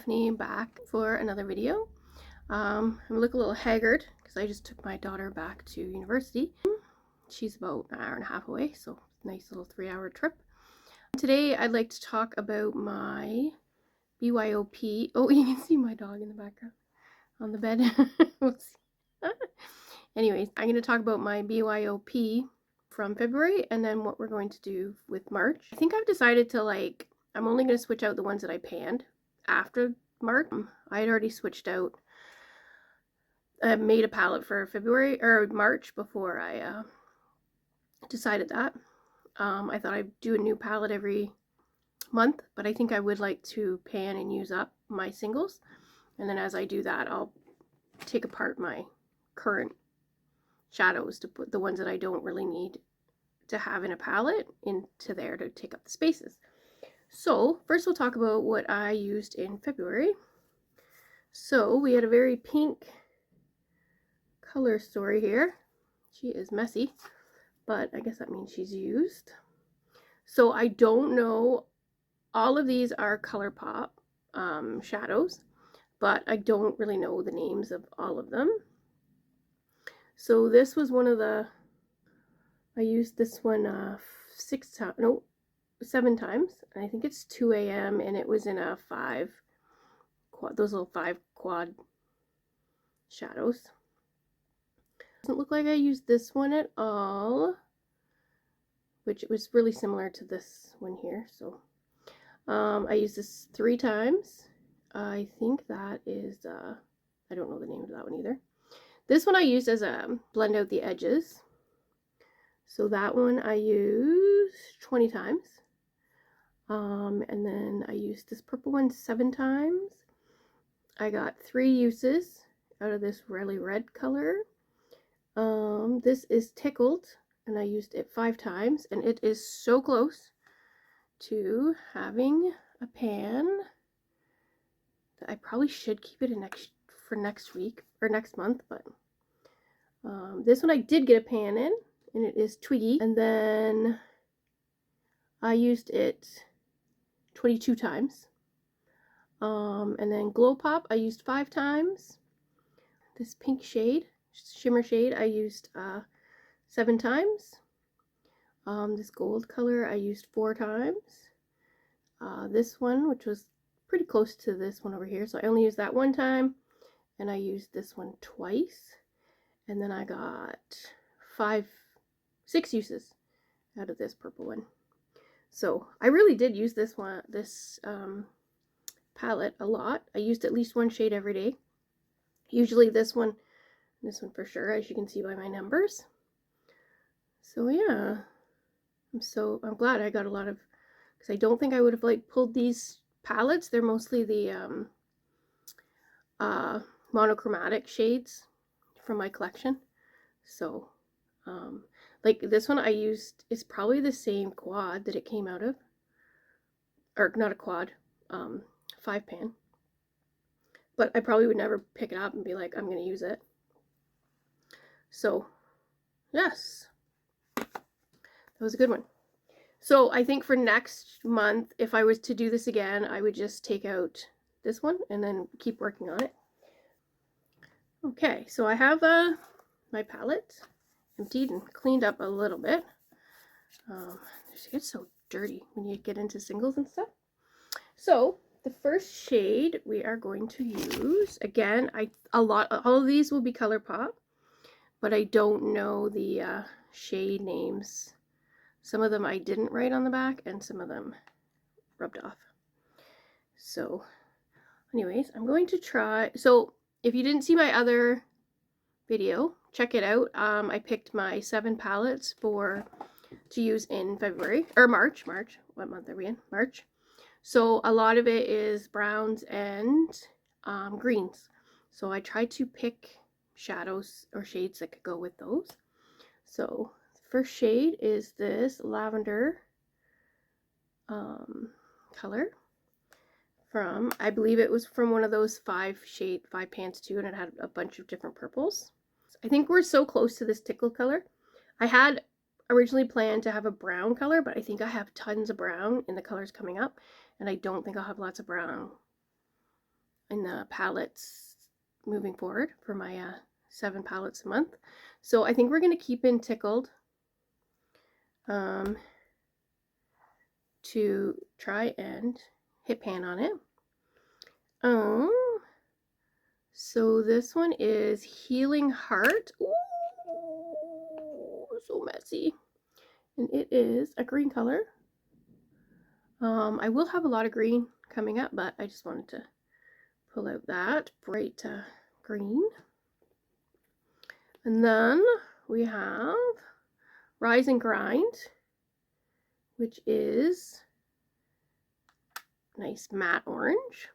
Stephanie back for another video. I look a little haggard because I just took my daughter back to university. She's about an hour and a half away, so nice little 3-hour trip. Today I'd like to talk about my BYOP. Oh, you can see my dog in the background on the bed. We'll see. Anyways, I'm going to talk about my BYOP from February and then what we're going to do with March. I think I've decided to I'm only going to switch out the ones that I panned after March. I had already switched out, made a palette for February or March before I decided that. I thought I'd do a new palette every month, but I think I would like to pan and use up my singles. And then as I do that, I'll take apart my current shadows to put the ones that I don't really need to have in a palette into there to take up the spaces. So first we'll talk about what I used in February. So we had a very pink color story here. She is messy, but I guess that means she's used. So I don't know, all of these are colourpop shadows, but I don't really know the names of all of them. So this was one of the, I used this one 7 times. I think it's 2 a.m. and it was in a 5 quad, those little 5 quad shadows. Doesn't look like I used this one at all, which it was really similar to this one here. So I used this 3 times. I think that is I don't know the name of that one either. This one I used as a blend out the edges. So that one I used 20 times. And then I used this purple one 7 times. I got 3 uses out of this really red color. This is Tickled, and I used it 5 times, and it is so close to having a pan that I probably should keep it for next week or next month, but this one I did get a pan in, and it is Twiggy, and then I used it 22 times. And then Glow Pop I used 5 times. This pink shade, shimmer shade, I used 7 times. This gold color I used 4 times. This one, which was pretty close to this one over here, so I only used that 1 time, and I used this one twice. And then I got 6 uses out of this purple one. So I really did use this palette a lot. I used at least 1 shade every day. Usually this one for sure, as you can see by my numbers. So yeah, I'm glad I got a lot of, because I don't think I would have pulled these palettes. They're mostly the monochromatic shades from my collection. So this one I used is probably the same quad that it came out of, or not a quad, 5 pan, but I probably would never pick it up and be like, I'm gonna use it. So yes, that was a good one. So I think for next month, if I was to do this again, I would just take out this one and then keep working on it. Okay, so I have my palette emptied and cleaned up a little bit. It gets so dirty when you get into singles and stuff. So the first shade we are going to use, again, all of these will be ColourPop, but I don't know the shade names. Some of them I didn't write on the back, and some of them rubbed off. So anyways, I'm going to try. So if you didn't see my other video, check it out. I picked my 7 palettes to use in February or March. What month are we in? March. So a lot of it is browns and greens. So I tried to pick shadows or shades that could go with those. So the first shade is this lavender color from, I believe it was from one of those 5 pans too, and it had a bunch of different purples. I think we're so close to this Tickle color. I had originally planned to have a brown color, but I think I have tons of brown in the colors coming up, and I don't think I'll have lots of brown in the palettes moving forward for my 7 palettes a month. So I think we're going to keep in Tickled to try and hit pan on it. So this one is Healing Heart. Ooh, so messy. And it is a green color. I will have a lot of green coming up, but I just wanted to pull out that bright green. And then we have Rise and Grind, which is nice matte orange.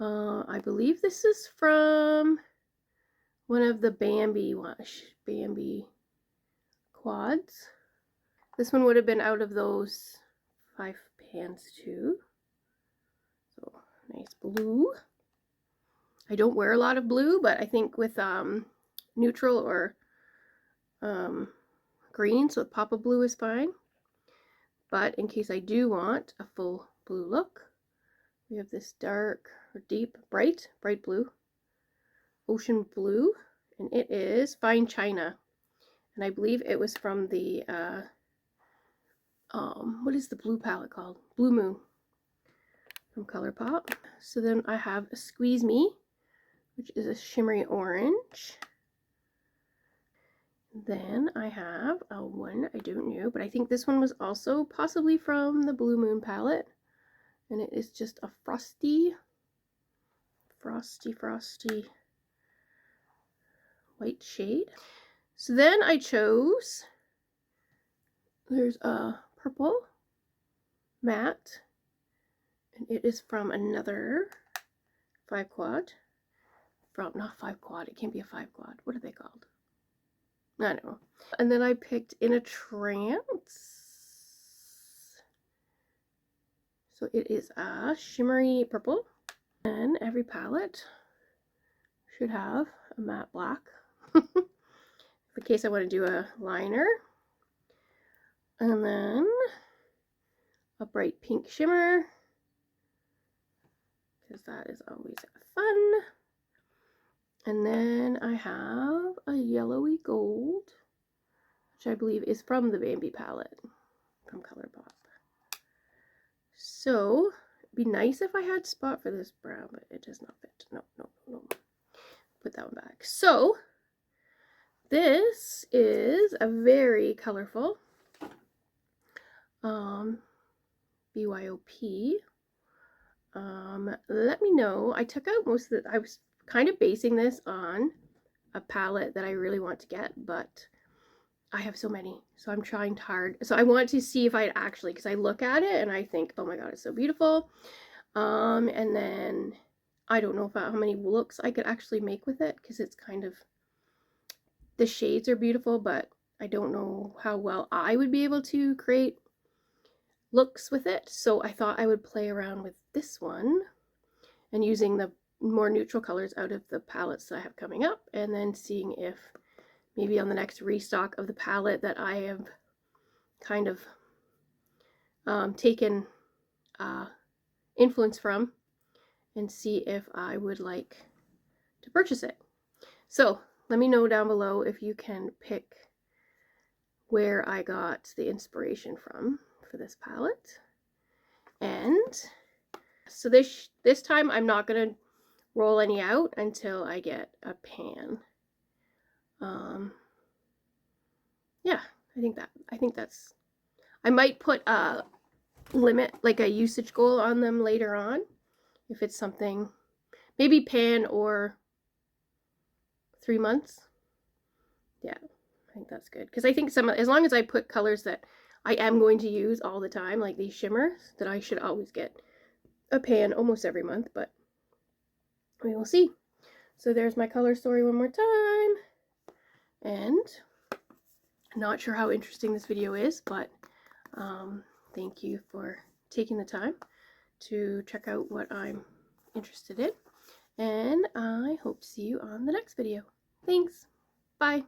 I believe this is from one of the Bambi quads. This one would have been out of those 5 pans too. So nice blue. I don't wear a lot of blue, but I think with neutral or green, so pop of blue is fine. But in case I do want a full blue look, we have this dark or deep, bright blue, ocean blue, and it is Fine China. And I believe it was from the, what is the blue palette called? Blue Moon from Colourpop. So then I have a Squeeze Me, which is a shimmery orange. Then I have one I don't know, but I think this one was also possibly from the Blue Moon palette. And it is just a frosty white shade. So then I chose, there's a purple matte, and it is from another 5 quad. Not 5 quad, it can't be a 5 quad. What are they called? I don't know. And then I picked In a Trance. So it is a shimmery purple. And every palette should have a matte black. In case I want to do a liner. And then a bright pink shimmer, because that is always fun. And then I have a yellowy gold, which I believe is from the Bambi palette from Colourpop. So it'd be nice if I had spot for this brown, but it does not fit. No. Put that one back. So this is a very colorful BYOP. Let me know. I took out most of the, I was kind of basing this on a palette that I really want to get, but I have so many, so I'm trying hard. So I want to see if I'd actually, because I look at it and I think, oh my god, it's so beautiful. And then I don't know how many looks I could actually make with it, because it's kind of, the shades are beautiful, but I don't know how well I would be able to create looks with it. So I thought I would play around with this one and using the more neutral colors out of the palettes that I have coming up, and then seeing if maybe on the next restock of the palette that I have kind of taken influence from, and see if I would like to purchase it. So let me know down below if you can pick where I got the inspiration from for this palette. And so this time I'm not going to roll any out until I get a pan. Yeah, I think that's, I might put a limit, like a usage goal on them later on, if it's something, maybe pan or 3 months. Yeah, I think that's good, because I think as long as I put colors that I am going to use all the time, like these shimmers, that I should always get a pan almost every month, but we will see. So there's my color story one more time. And not sure how interesting this video is, but thank you for taking the time to check out what I'm interested in. And I hope to see you on the next video. Thanks. Bye.